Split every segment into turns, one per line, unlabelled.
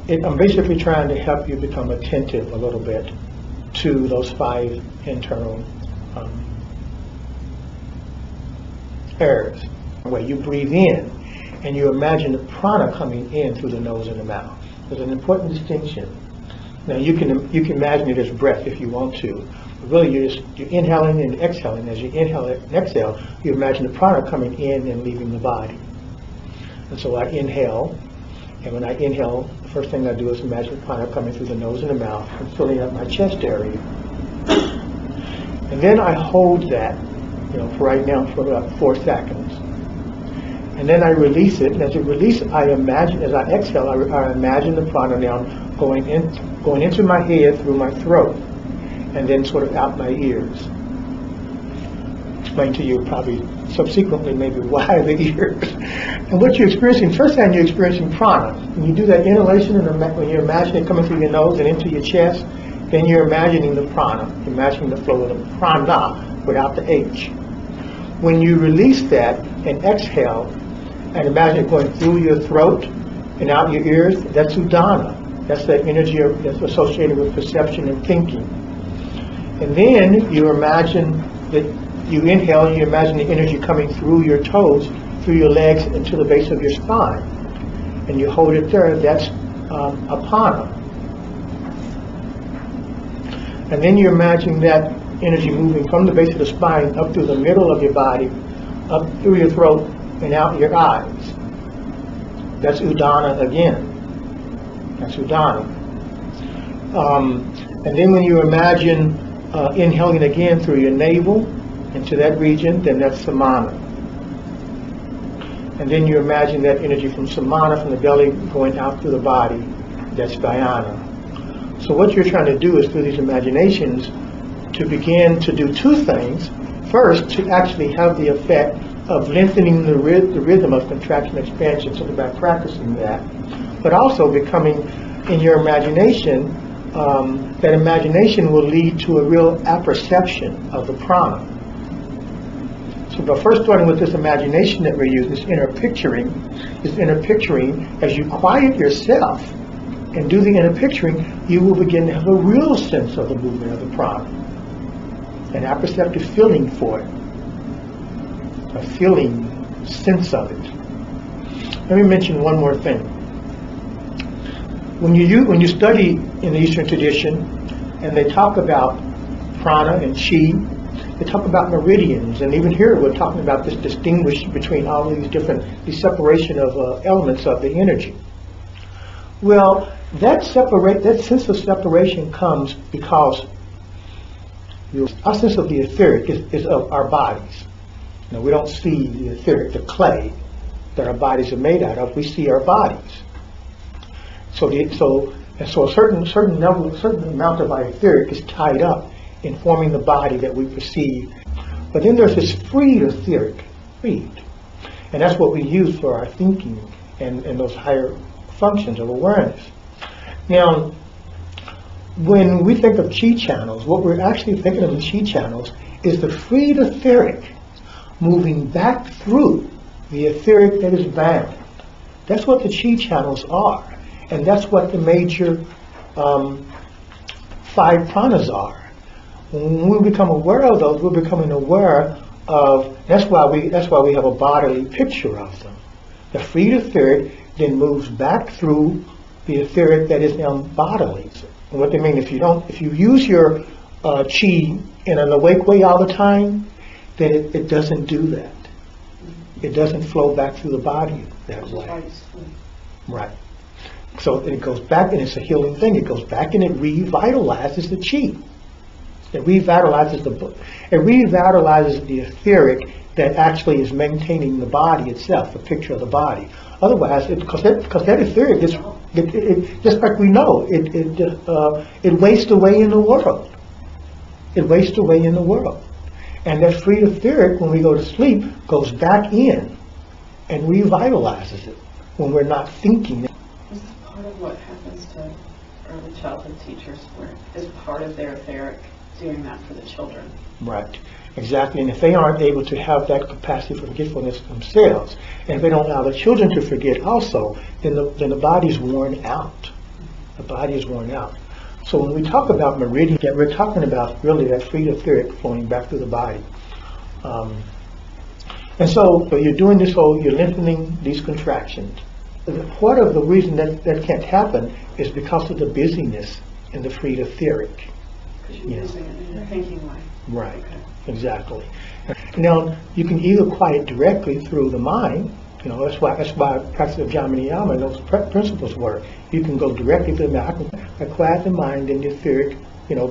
I'm basically trying to help you become attentive a little bit to those 5 internal areas, where you breathe in and you imagine the prana coming in through the nose and the mouth. There's an important distinction. Now you can imagine it as breath if you want to. But really you're inhaling and exhaling. As you inhale and exhale, you imagine the prana coming in and leaving the body. And so I inhale, and when I inhale, the first thing I do is imagine the prana coming through the nose and the mouth and filling up my chest area. And then I hold that, for right now, for about 4 seconds. And then I release it, and as I release it, I imagine, as I exhale, I imagine the prana now going into my head through my throat, and then sort of out my ears. Explain to you probably subsequently maybe why the ears. And what you're experiencing, first time you're experiencing prana. When you do that inhalation, and when you imagine it coming through your nose and into your chest, then you're imagining the prana, imagining the flow of the prana without the H. When you release that and exhale, and imagine it going through your throat and out your ears, that's udana. That's the energy that's associated with perception and thinking. And then you imagine that you inhale and you imagine the energy coming through your toes, through your legs, and to the base of your spine. And you hold it there, that's apana. And then you imagine that energy moving from the base of the spine up through the middle of your body, up through your throat, and out your eyes. That's udana again. That's udana. And then when you imagine inhaling again through your navel into that region, then that's samana. And then you imagine that energy from samana, from the belly, going out through the body. That's dhyana. So what you're trying to do is, through these imaginations, to begin to do 2 things. First, to actually have the effect of lengthening the rhythm of contraction and expansion, so by practicing that, but also becoming, in your imagination, that imagination will lead to a real apperception of the prana. So by first starting with this imagination that we're using, this inner picturing, as you quiet yourself and do the inner picturing, you will begin to have a real sense of the movement of the prana, an apperceptive feeling for it. A feeling sense of it. Let me mention one more thing. When you study in the Eastern tradition, and they talk about prana and chi, they talk about meridians, and even here we're talking about this distinguish between all of these separation of elements of the energy. Well, that sense of separation comes because our sense of the etheric is of our bodies. Now, we don't see the etheric, the clay that our bodies are made out of. We see our bodies. So a certain amount of our etheric is tied up in forming the body that we perceive. But then there's this freed etheric, and that's what we use for our thinking and those higher functions of awareness. Now, when we think of chi channels, what we're actually thinking of in chi channels is the freed etheric moving back through the etheric that is bound. That's what the chi channels are. And that's what the major 5 pranas are. When we become aware of those, we're becoming aware of, that's why we have a bodily picture of them. The freed etheric then moves back through the etheric that is now bodily. And what they mean, if you use your chi in an awake way all the time, then it doesn't do that. It doesn't flow back through the body that way. Right. So it goes back, and it's a healing thing. It goes back and it revitalizes the chi. It revitalizes the etheric that actually is maintaining the body itself, the picture of the body. Otherwise, because that etheric is, just like we know, it wastes away in the world. It wastes away in the world. And that free etheric, when we go to sleep, goes back in and revitalizes it when we're not thinking.
This is part of what happens to early childhood teachers, where is part of their etheric doing that for the children.
Right, exactly. And if they aren't able to have that capacity for forgetfulness themselves, and if they don't allow the children to forget also, then the body's worn out. The body is worn out. So when we talk about meridian, we're talking about really that free etheric flowing back through the body. And so you're doing this whole, you're lengthening these contractions. Part of the reason that can't happen is because of the busyness in the free etheric.
Because you're using it in your thinking way.
Right,
Okay.
exactly. Now, you can either quiet directly through the mind. That's why practice of Jama Niyama and those principles work. You can go directly to the mind. I quiet the mind, and the etheric,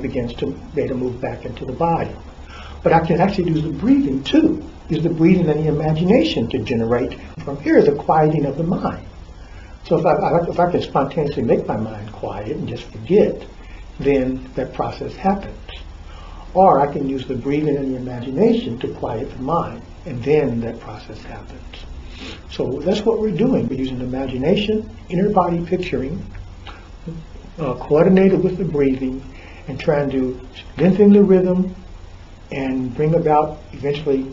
begins to move back into the body. But I can actually use the breathing too. Use the breathing and the imagination to generate from here the quieting of the mind. So if I can spontaneously make my mind quiet and just forget, then that process happens. Or I can use the breathing and the imagination to quiet the mind, and then that process happens. So that's what we're doing. We're using imagination, inner body picturing, coordinated with the breathing, and trying to lengthen the rhythm and bring about eventually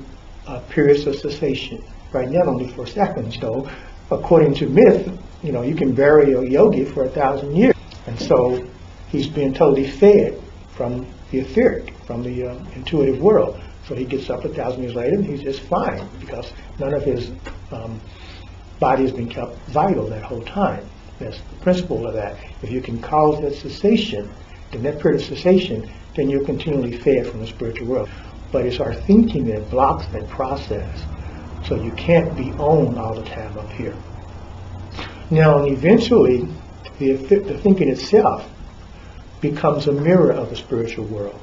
periods of cessation. Right now, only for seconds, though. According to myth, you can bury a yogi for 1,000 years. And so he's being totally fed from the etheric, from the intuitive world. So he gets up 1,000 years later and he's just fine because none of his body has been kept vital that whole time. That's the principle of that. If you can cause that cessation, then that period of cessation, then you're continually fed from the spiritual world. But it's our thinking that blocks that process. So you can't be on all the time up here. Now, eventually, the thinking itself becomes a mirror of the spiritual world.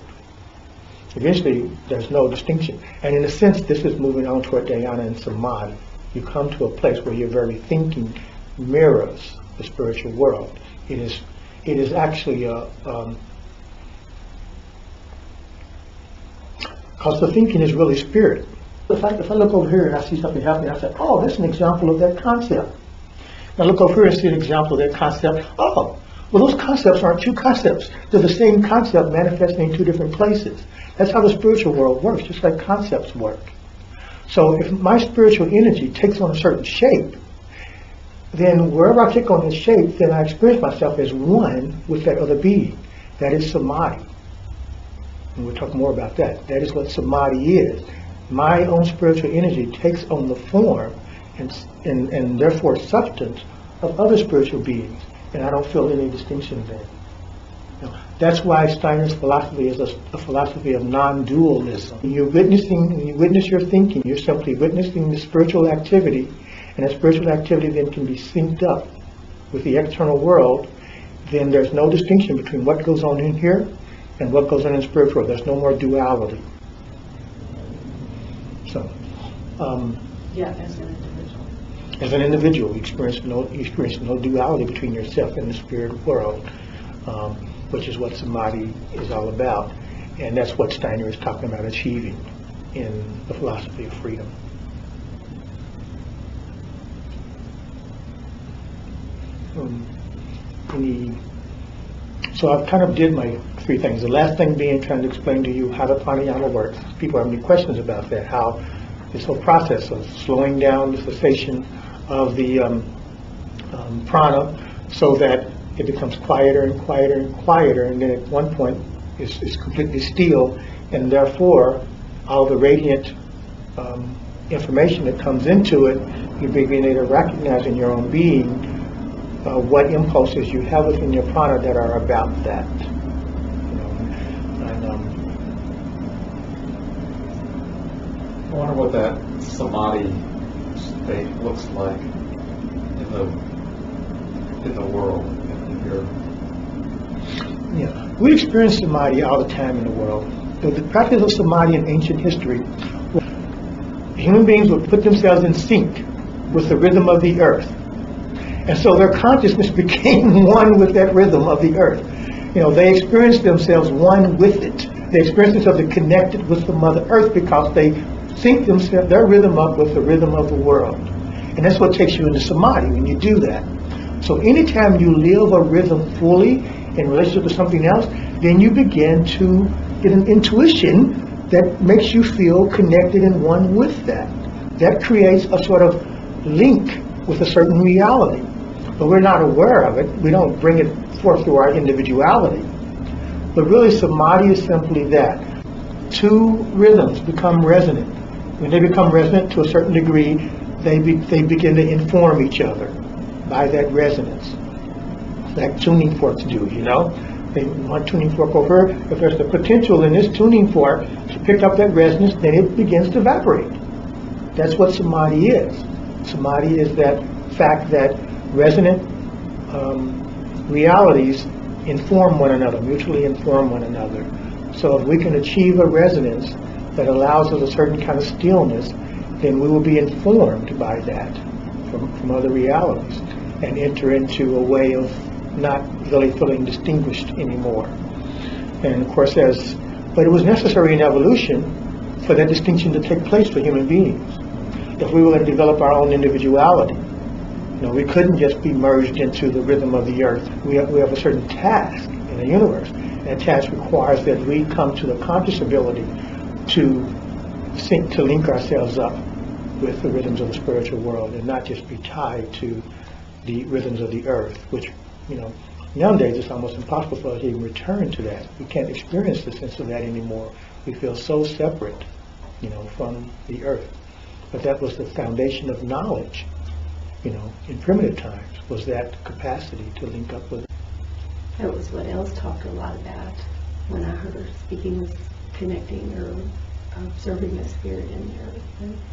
Eventually, there's no distinction. And in a sense, this is moving on toward dhyana and samadhi. You come to a place where your very thinking mirrors the spiritual world. It is actually because the thinking is really spirit. If I look over here and I see something happening, I say, oh, that's an example of that concept. Now look over here and see an example of that concept. Oh, well, those concepts aren't two concepts. They're the same concept manifesting in two different places. That's how the spiritual world works, just like concepts work. So if my spiritual energy takes on a certain shape, then wherever I take on this shape, then I experience myself as one with that other being. That is samadhi. And we'll talk more about that. That is what samadhi is. My own spiritual energy takes on the form and therefore substance of other spiritual beings. And I don't feel any distinction there. That's why Steiner's philosophy is a philosophy of non-dualism. When you witness your thinking, you're simply witnessing the spiritual activity, and that spiritual activity then can be synced up with the external world. Then there's no distinction between what goes on in here and what goes on in the spiritual world. There's no more duality. So,
Yeah, as an individual.
as an individual, you experience no duality between yourself and the spirit world, which is what samadhi is all about. And that's what Steiner is talking about achieving in the philosophy of freedom. So I've kind of did my three things. The last thing being trying to explain to you how the pranayama works. People have any questions about that, how this whole process of slowing down the cessation of the prana so that it becomes quieter and quieter and quieter, and then at one point it's completely still, and therefore all the radiant information that comes into it, you begin to recognize in your own being what impulses you have within your prana that are about that.
I wonder what that samadhi state looks like in the world.
Yeah, we experience samadhi all the time in the world. The practice of samadhi in ancient history, human beings would put themselves in sync with the rhythm of the earth. And so their consciousness became one with that rhythm of the earth. They experienced themselves one with it. They experienced themselves connected with the Mother Earth because they sync their rhythm up with the rhythm of the world. And that's what takes you into samadhi when you do that. So anytime you live a rhythm fully in relationship to something else, then you begin to get an intuition that makes you feel connected and one with that. That creates a sort of link with a certain reality. but we're not aware of it. We don't bring it forth through our individuality. But really, samadhi is simply that. Two rhythms become resonant. When they become resonant to a certain degree, they begin to inform each other by that resonance. Like tuning forks do, you know? They want tuning fork over. If there's the potential in this tuning fork to pick up that resonance, then it begins to vibrate. That's what samadhi is. Samadhi is that fact that resonant realities inform one another, mutually inform one another. So if we can achieve a resonance that allows us a certain kind of stillness, then we will be informed by that from other realities and enter into a way of not really feeling distinguished anymore. And of course, but it was necessary in evolution for that distinction to take place for human beings. If we were to develop our own individuality, we couldn't just be merged into the rhythm of the earth. We have a certain task in the universe. And that task requires that we come to the conscious ability to link ourselves up with the rhythms of the spiritual world and not just be tied to the rhythms of the earth, which, nowadays it's almost impossible for us to even return to that. We can't experience the sense of that anymore. We feel so separate, from the earth. But that was the foundation of knowledge, in primitive times, was that capacity to link up with it.
That was what Els talked a lot about when I heard her speaking, was connecting or observing the spirit in the earth.